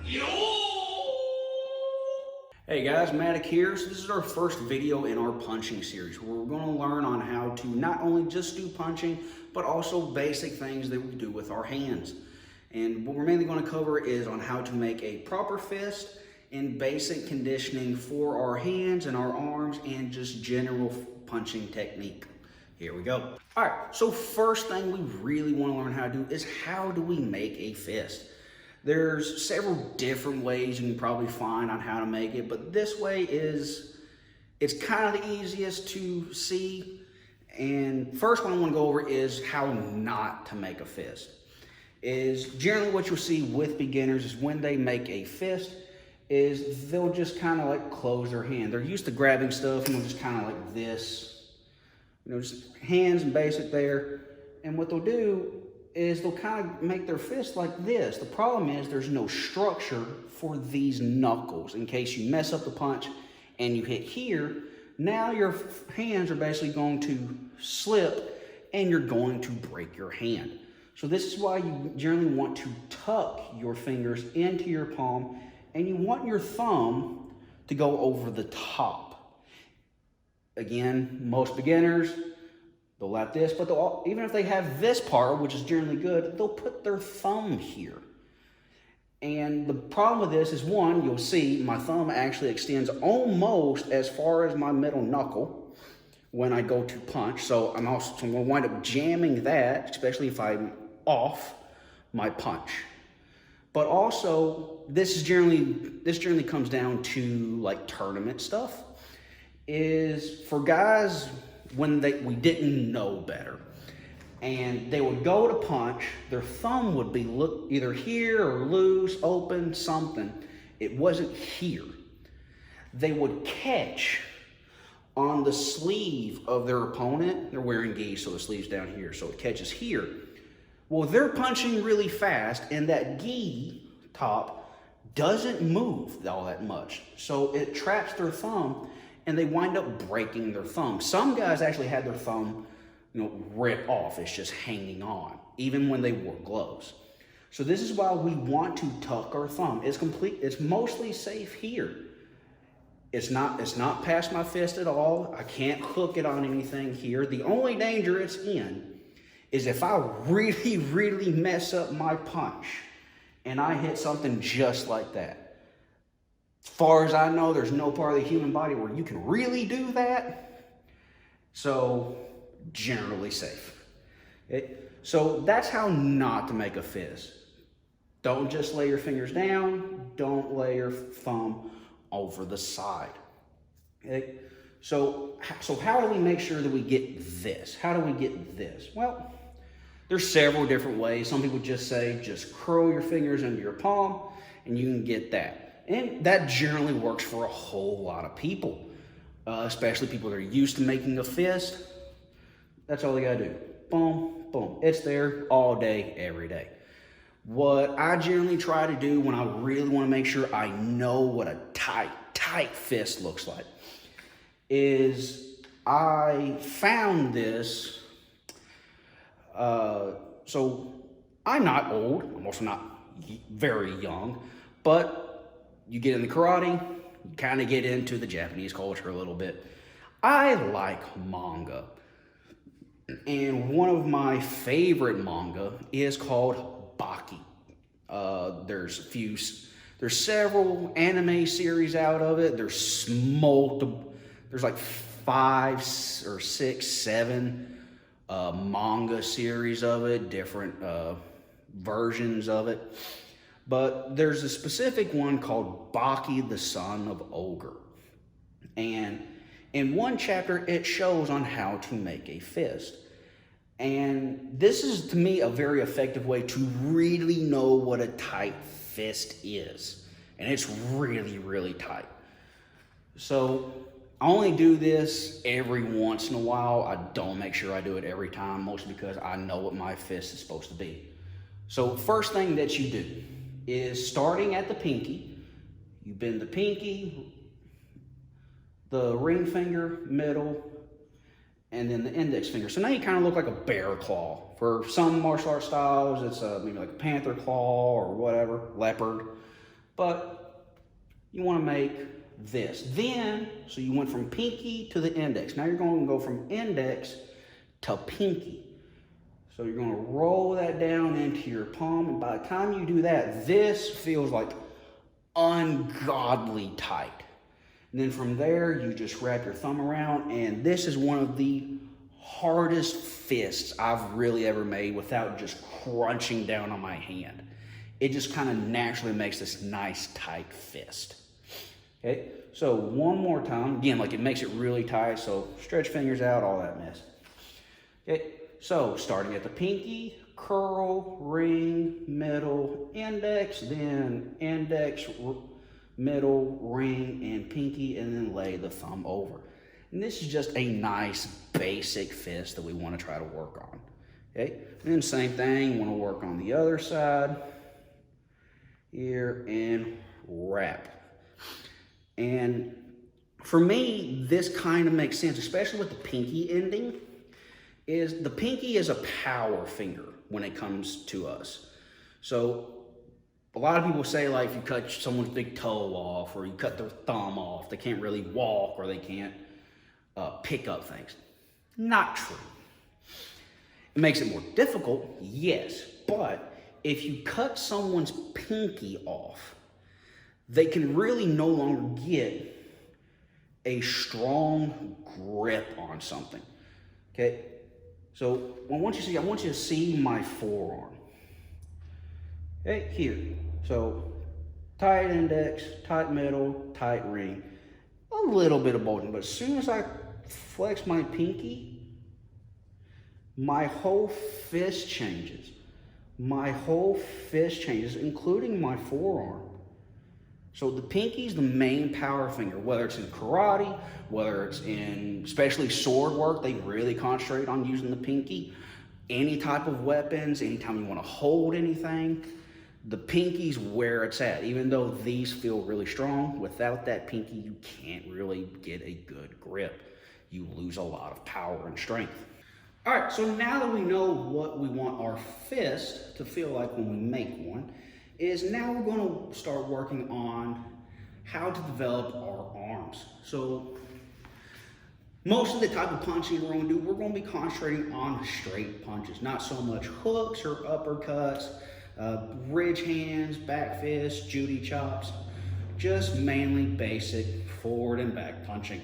Hey guys, Matic here. So this is our first video in our punching series where we're going to learn on how to not only just do punching, but also basic things that we do with our hands. And what we're mainly going to cover is on how to make a proper fist and basic conditioning for our hands and our arms and just general punching technique. Here we go. All right, so first thing we really want to learn how to do is how do we make a fist? There's several different ways you can probably find on how to make it, but this way it's kind of the easiest to see. And first one I want to go over is how not to make a fist. Is generally what you'll see with beginners is when they make a fist is they'll just kind of like close their hand. They're used to grabbing stuff and they'll just kind of like this, just hands and basic there. And what they'll do is they'll kind of make their fist like this. The problem is there's no structure for these knuckles in case you mess up the punch and you hit here. Now your hands are basically going to slip and you're going to break your hand. So this is why you generally want to tuck your fingers into your palm and you want your thumb to go over the top. Again, most beginners, they'll like this, but even if they have this part, which is generally good, they'll put their thumb here. And the problem with this is, one, you'll see my thumb actually extends almost as far as my middle knuckle when I go to punch. So I'm going to wind up jamming that, especially if I'm off my punch. But also, this generally comes down to like tournament stuff. Is for guys when we didn't know better and they would go to punch, their thumb would be either here or loose, open, something. It wasn't here. They would catch on the sleeve of their opponent. They're wearing gi, so the sleeve's down here, so it catches here. Well, they're punching really fast and that gi top doesn't move all that much, so it traps their thumb and they wind up breaking their thumb. Some guys actually had their thumb, ripped off. It's just hanging on, even when they wore gloves. So this is why we want to tuck our thumb. It's mostly safe here. It's not past my fist at all. I can't hook it on anything here. The only danger it's in is if I really, really mess up my punch and I hit something just like that. As far as I know, there's no part of the human body where you can really do that. So, generally safe. So that's how not to make a fist. Don't just lay your fingers down. Don't lay your thumb over the side. Okay? So how do we make sure that we get this? How do we get this? Well, there's several different ways. Some people just say, just curl your fingers into your palm and you can get that. And that generally works for a whole lot of people, especially people that are used to making a fist. That's all they gotta do. Boom, boom. It's there all day, every day. What I generally try to do when I really wanna make sure I know what a tight fist looks like is I found this, so I'm not old, I'm also not very young, but you get into karate, you kind of get into the Japanese culture a little bit. I like manga. And one of my favorite manga is called Baki. There's several anime series out of it. There's like 5 or 6, 7 manga series of it, different versions of it. But there's a specific one called Baki, the Son of Ogre. And in one chapter, it shows on how to make a fist. And this is, to me, a very effective way to really know what a tight fist is. And it's really, really tight. So I only do this every once in a while. I don't make sure I do it every time, mostly because I know what my fist is supposed to be. So first thing that you do is starting at the pinky. You bend the pinky, the ring finger, middle, and then the index finger. So now you kind of look like a bear claw. For some martial arts styles, it's maybe like a panther claw or whatever, leopard. but you want to make this. Then, so you went from pinky to the index. Now you're going to go from index to pinky. So you're going to roll that down into your palm, and by the time you do that, this feels like ungodly tight. And then from there, you just wrap your thumb around, and this is one of the hardest fists I've really ever made without just crunching down on my hand. It just kind of naturally makes this nice tight fist. Okay, so one more time. Again, like it makes it really tight, so stretch fingers out, all that mess. Okay, so starting at the pinky, curl, ring, middle, index, then index, middle, ring, and pinky, and then lay the thumb over. And this is just a nice basic fist that we want to try to work on. Okay, and then same thing, want to work on the other side, here, and wrap. And for me, this kind of makes sense, especially with the pinky ending, is the pinky is a power finger when it comes to us. So a lot of people say, like, if you cut someone's big toe off or you cut their thumb off, they can't really walk or they can't pick up things. Not true. It makes it more difficult, yes, but if you cut someone's pinky off, they can really no longer get a strong grip on something. Okay, so I want you to see my forearm. Okay, here. So tight index, tight middle, tight ring. A little bit of bulging, but as soon as I flex my pinky, my whole fist changes. My whole fist changes, including my forearm. So the pinky's the main power finger, whether it's in karate, whether it's in especially sword work, they really concentrate on using the pinky. Any type of weapons, anytime you want to hold anything, the pinky's where it's at. Even though these feel really strong, without that pinky, you can't really get a good grip. You lose a lot of power and strength. All right, so now that we know what we want our fist to feel like when we make one, is now we're going to start working on how to develop our arms. So most of the type of punching we're going to do, we're going to be concentrating on straight punches, not so much hooks or uppercuts, ridge hands, back fists, Judy chops, just mainly basic forward and back punching.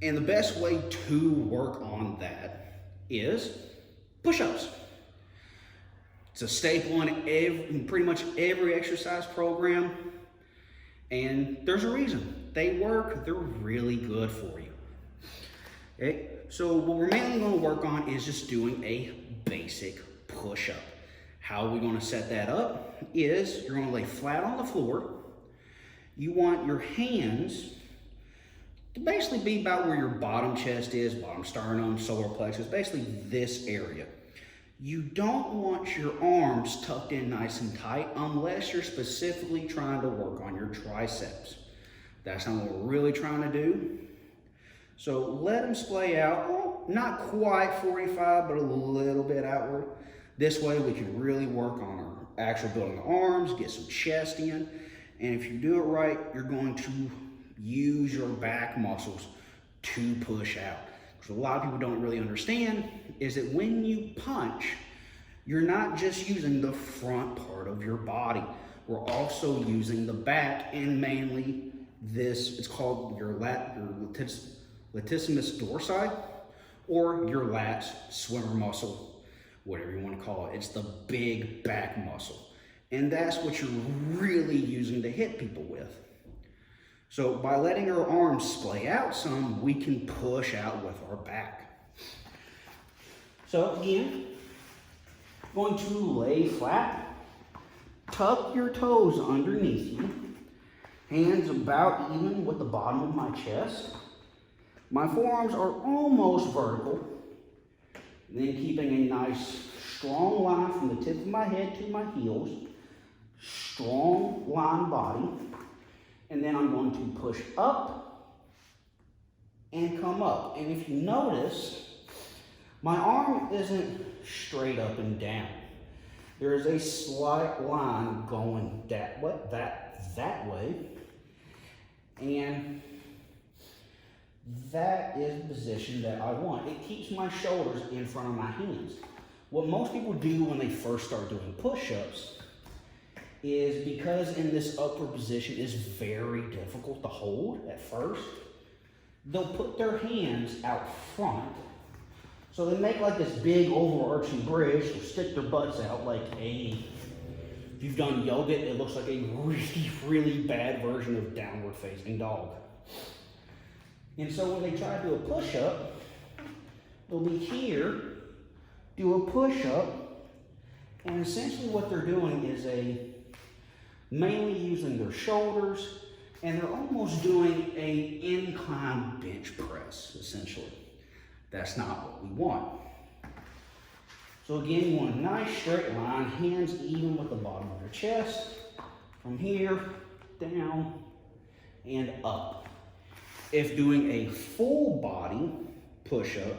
And the best way to work on that is push-ups. It's a staple in pretty much every exercise program, and there's a reason. They work, they're really good for you. Okay, so what we're mainly going to work on is just doing a basic push-up. How are we going to set that up is you're going to lay flat on the floor. You want your hands to basically be about where your bottom chest is, bottom sternum, solar plexus, basically this area. You don't want your arms tucked in nice and tight unless you're specifically trying to work on your triceps. That's not what we're really trying to do. So let them splay out, well, not quite 45, but a little bit outward. This way we can really work on our actual building the arms, get some chest in. And if you do it right, you're going to use your back muscles to push out. Because a lot of people don't really understand is that when you punch, you're not just using the front part of your body. We're also using the back and mainly this, it's called your latissimus dorsi or your lats swimmer muscle, whatever you want to call it. It's the big back muscle. And that's what you're really using to hit people with. So by letting our arms splay out some, we can push out with our back. So again, going to lay flat, tuck your toes underneath you, hands about even with the bottom of my chest. My forearms are almost vertical, and then keeping a nice strong line from the tip of my head to my heels, strong line body. And then I'm going to push up and come up. And if you notice, my arm isn't straight up and down. there is a slight line going that way, and that is the position that I want. It keeps my shoulders in front of my hands. What most people do when they first start doing push-ups is, because in this upward position is very difficult to hold at first, they'll put their hands out front. So they make like this big overarching bridge, they'll stick their butts out like if you've done yoga, it looks like a really, really bad version of downward facing dog. And so when they try to do a push-up, they'll be here, do a push-up, and essentially what they're doing is mainly using their shoulders, and they're almost doing an incline bench press, essentially. That's not what we want. So again, you want a nice straight line, hands even with the bottom of your chest, from here, down, and up. If doing a full body push-up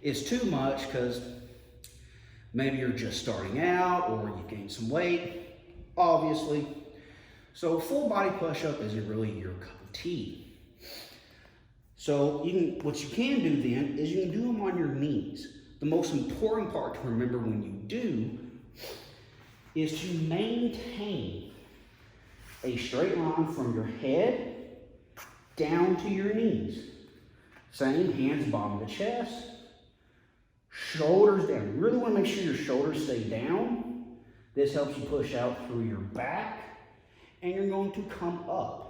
is too much, because maybe you're just starting out or you gained some weight, obviously. So full body push-up isn't really your cup of tea. So what you can do then is you can do them on your knees. The most important part to remember when you do is to maintain a straight line from your head down to your knees. Same, hands bottom of the chest, shoulders down. You really want to make sure your shoulders stay down. This helps you push out through your back, and you're going to come up.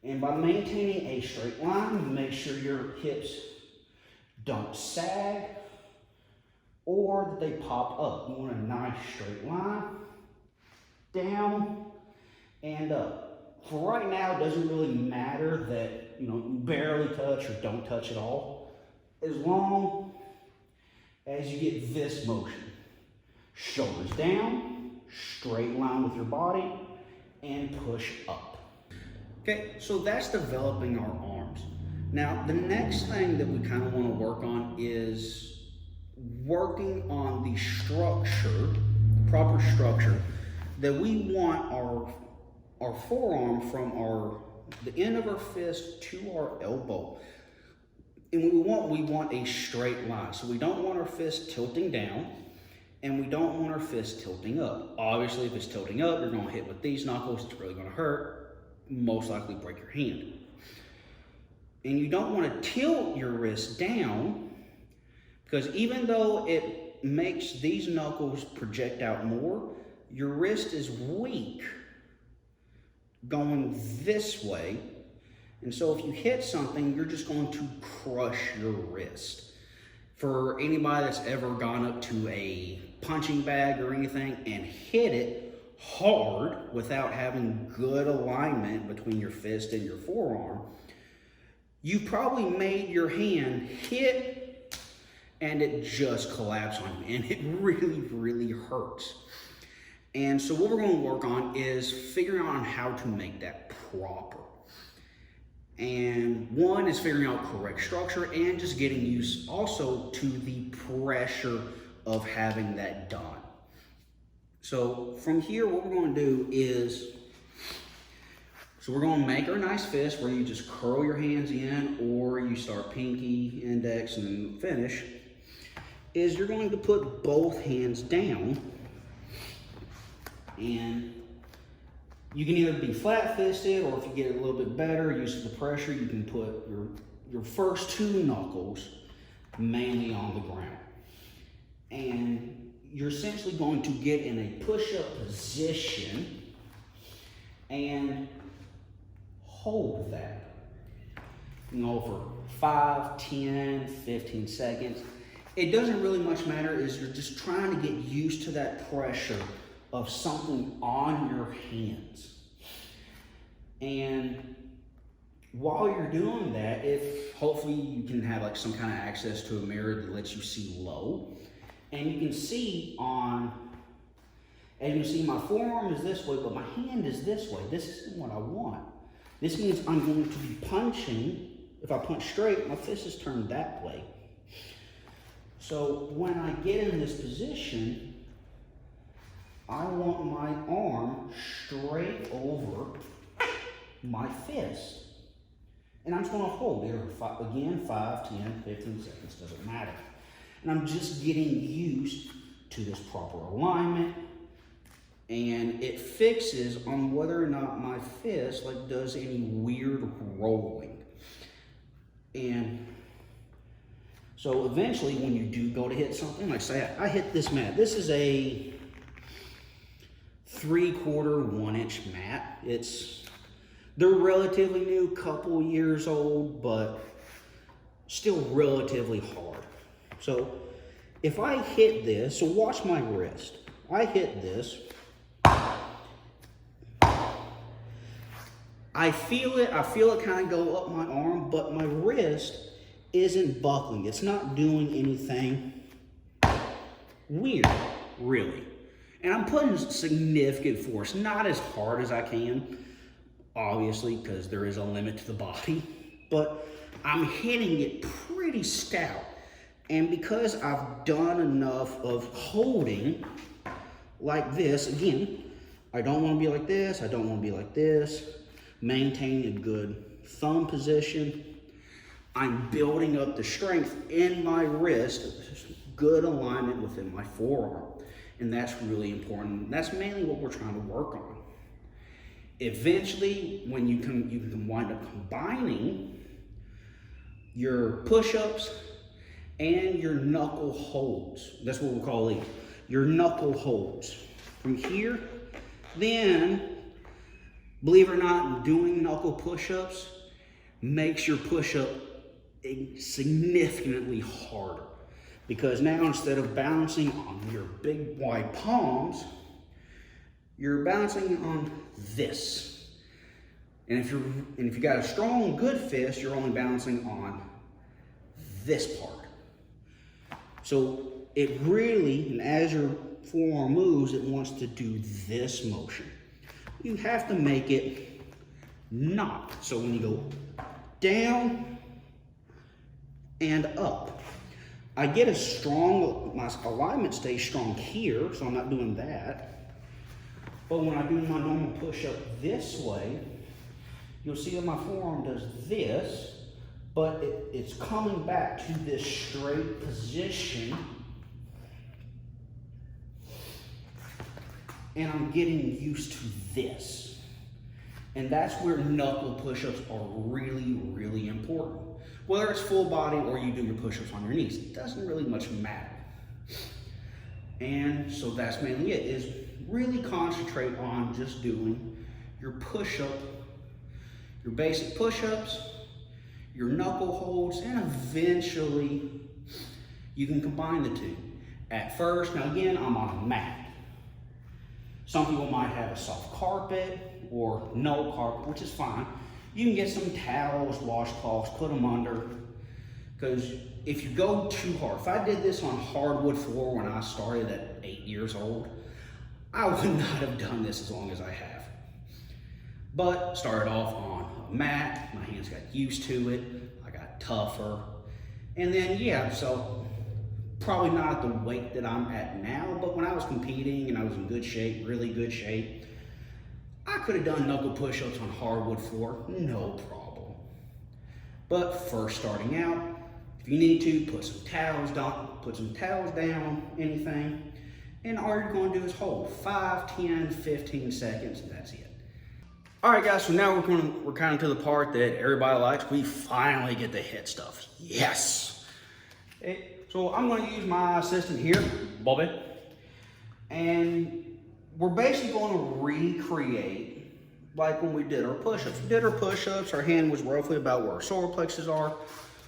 And by maintaining a straight line, make sure your hips don't sag or that they pop up. You want a nice straight line, down and up. For right now, it doesn't really matter that you barely touch or don't touch at all, as long as you get this motion. Shoulders down, straight line with your body, and push up. Okay, so that's developing our arms. Now, the next thing that we kind of want to work on is working on the structure, proper structure, that we want our forearm from the end of our fist to our elbow. And we want a straight line. So we don't want our fist tilting down, and we don't want our fist tilting up. Obviously, if it's tilting up, you're going to hit with these knuckles. It's really going to hurt. Most likely break your hand. And you don't want to tilt your wrist down, because even though it makes these knuckles project out more, your wrist is weak going this way. And so if you hit something, you're just going to crush your wrist. For anybody that's ever gone up to a punching bag or anything and hit it hard without having good alignment between your fist and your forearm, you probably made your hand hit and it just collapsed on you, and it really, really hurts. And so what we're going to work on is figuring out how to make that proper. And one is figuring out correct structure and just getting used also to the pressure of having that done. So from here, what we're going to do is, we're going to make our nice fist where you just curl your hands in, or you start pinky, index, and then finish, is you're going to put both hands down, and you can either be flat-fisted, or if you get a little bit better, use the pressure, you can put your first two knuckles mainly on the ground. And you're essentially going to get in a push-up position and hold that, for 5, 10, 15 seconds. It doesn't really much matter, is you're just trying to get used to that pressure of something on your hands. And while you're doing that, if hopefully you can have like some kind of access to a mirror that lets you see low, and you can see as you can see, my forearm is this way, but my hand is this way. This isn't what I want. This means I'm going to be punching. If I punch straight, my fist is turned that way. So when I get in this position, I want my arm straight over my fist. And I'm just gonna hold it, again, 5, 10, 15 seconds, doesn't matter. And I'm just getting used to this proper alignment, and it fixes on whether or not my fist does any weird rolling. And so eventually when you do go to hit something, like say I hit this mat. This is a 3/4, 1-inch mat. They're relatively new, couple years old, but still relatively hard. So if I hit this, so watch my wrist. I hit this. I feel it kind of go up my arm, but my wrist isn't buckling. It's not doing anything weird, really. And I'm putting significant force, not as hard as I can, obviously, because there is a limit to the body, but I'm hitting it pretty stout. And because I've done enough of holding like this, again, I don't want to be like this, I don't want to be like this, maintain a good thumb position. I'm building up the strength in my wrist, good alignment within my forearm. And that's really important. That's mainly what we're trying to work on. Eventually, when you can wind up combining your push-ups and your knuckle holds. That's what we'll call these, your knuckle holds. From here, then, believe it or not, doing knuckle push-ups makes your push-up significantly harder. Because now instead of bouncing on your big wide palms, you're bouncing on this. And if you got a strong, good fist, you're only bouncing on this part. So it really, and as your forearm moves, it wants to do this motion. You have to make it not. So when you go down and up, I get a strong, my alignment stays strong here, so I'm not doing that. But when I do my normal push-up this way, you'll see that my forearm does this, but it's coming back to this straight position. And I'm getting used to this. And that's where knuckle push-ups are really, really important. Whether it's full body or you do your push-ups on your knees, it doesn't really much matter. And so that's mainly it, is really concentrate on just doing your push-up, your basic push-ups, your knuckle holds, and eventually you can combine the two. At first, now again, I'm on a mat. Some people might have a soft carpet or no carpet, which is fine. You can get some towels, washcloths, put them under, because if you go too hard, if I did this on hardwood floor when I started at 8 years old, I would not have done this as long as I have. But started off on a mat, my hands got used to it, I got tougher, and then yeah, so probably not at the weight that I'm at now, but when I was competing and I was in good shape, really good shape, I could have done knuckle push-ups on hardwood floor, no problem. But first starting out, if you need to, put some towels down, anything, and all you're going to do is hold 5, 10, 15 seconds, and that's it. All right, guys, so now we're kind of to the part that everybody likes. We finally get the hit stuff. Yes. Okay, so I'm going to use my assistant here, Bobby, and we're basically going to recreate like when we did our push-ups. We did our push-ups, our hand was roughly about where our solar plexus are.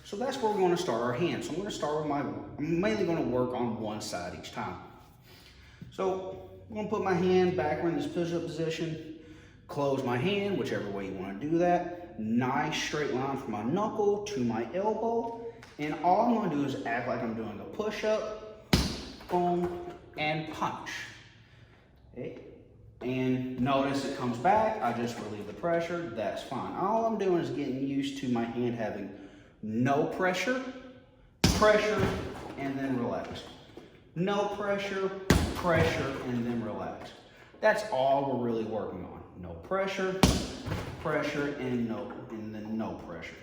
So that's where we're going to start our hand. So I'm going to start with I'm mainly going to work on one side each time. So I'm going to put my hand back in this push-up position, close my hand, whichever way you want to do that. Nice straight line from my knuckle to my elbow. And all I'm going to do is act like I'm doing a push-up, boom, and punch. Okay. And notice it comes back, I just relieve the pressure, that's fine. All I'm doing is getting used to my hand having no pressure, and then relax. No pressure, pressure, and then relax. That's all we're really working on. No pressure, pressure, and then no pressure.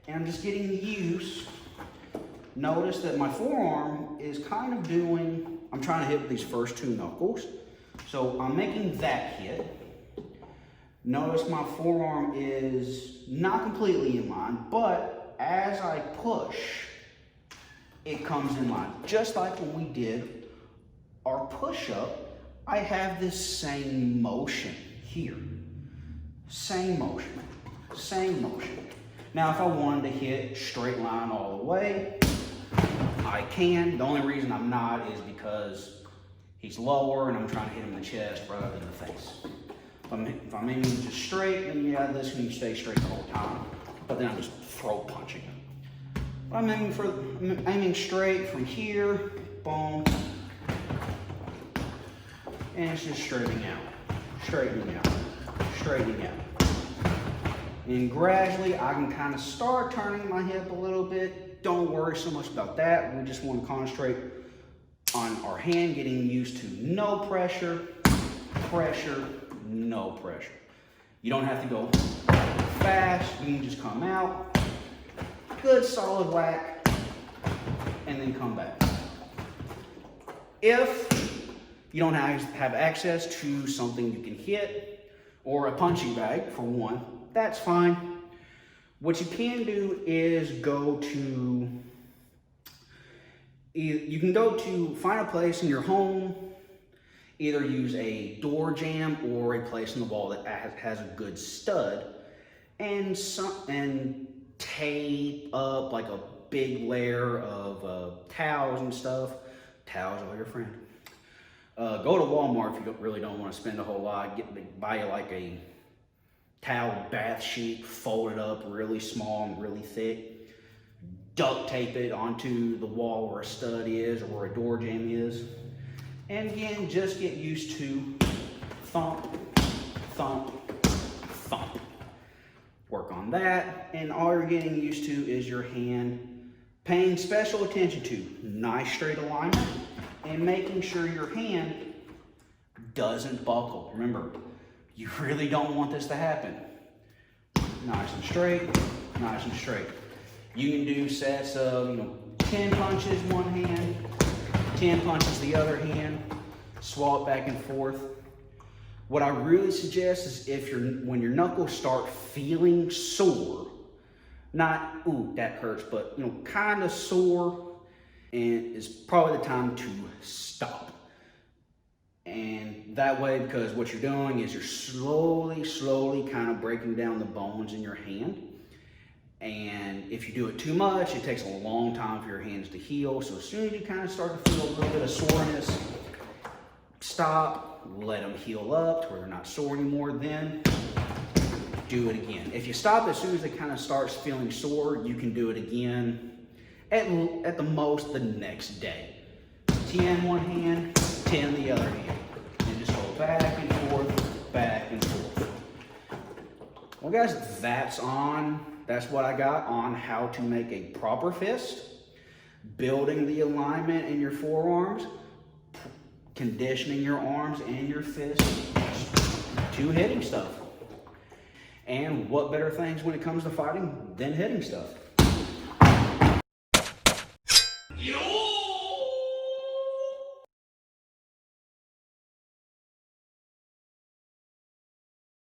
And I'm just getting used. Notice that my forearm is kind of doing, I'm trying to hit these first two knuckles. So I'm making that hit. Notice my forearm is not completely in line, but as I push, it comes in line. Just like when we did our push-up, I have this same motion here. Same motion, same motion. Now, if I wanted to hit straight line all the way, I can. The only reason I'm not is because he's lower and I'm trying to hit him in the chest rather than the face. If I'm aiming just straight, then yeah, this can stay straight the whole time. But then I'm just throat punching him. But I'm aiming straight from here, boom, and it's just straightening out, straightening out, straightening out. And gradually, I can kind of start turning my hip a little bit. Don't worry so much about that. We just want to concentrate on our hand, getting used to no pressure, pressure, no pressure. You don't have to go fast. You can just come out, good solid whack, and then come back. If you don't have access to something you can hit, or a punching bag for one, that's fine. What you can do is you can go to find a place in your home, either use a door jamb or a place in the wall that has a good stud, and tape up like a big layer of towels and stuff. Towels are your friend. Go to Walmart if you really don't want to spend a whole lot. Buy you like a towel bath sheet, fold it up really small and really thick. Duct tape it onto the wall where a stud is or where a door jamb is. And again, just get used to thump, thump, thump. Work on that, and all you're getting used to is your hand paying special attention to nice straight alignment and making sure your hand doesn't buckle. Remember, you really don't want this to happen. Nice and straight, nice and straight. You can do sets of 10 punches one hand, 10 punches the other hand, swap back and forth. What I really suggest is when your knuckles start feeling sore, not, ooh, that hurts, but kind of sore, and it's probably the time to stop. And that way, because what you're doing is you're slowly kind of breaking down the bones in your hand. And if you do it too much, it takes a long time for your hands to heal. So as soon as you kind of start to feel a little bit of soreness, stop, let them heal up to where they're not sore anymore, then do it again. If you stop as soon as it kind of starts feeling sore, you can do it again at the most the next day. 10 one hand, 10 the other hand. And just go back and forth, back and forth. Well guys, that's what I got on how to make a proper fist, building the alignment in your forearms, conditioning your arms and your fists to hitting stuff. And what better things when it comes to fighting than hitting stuff?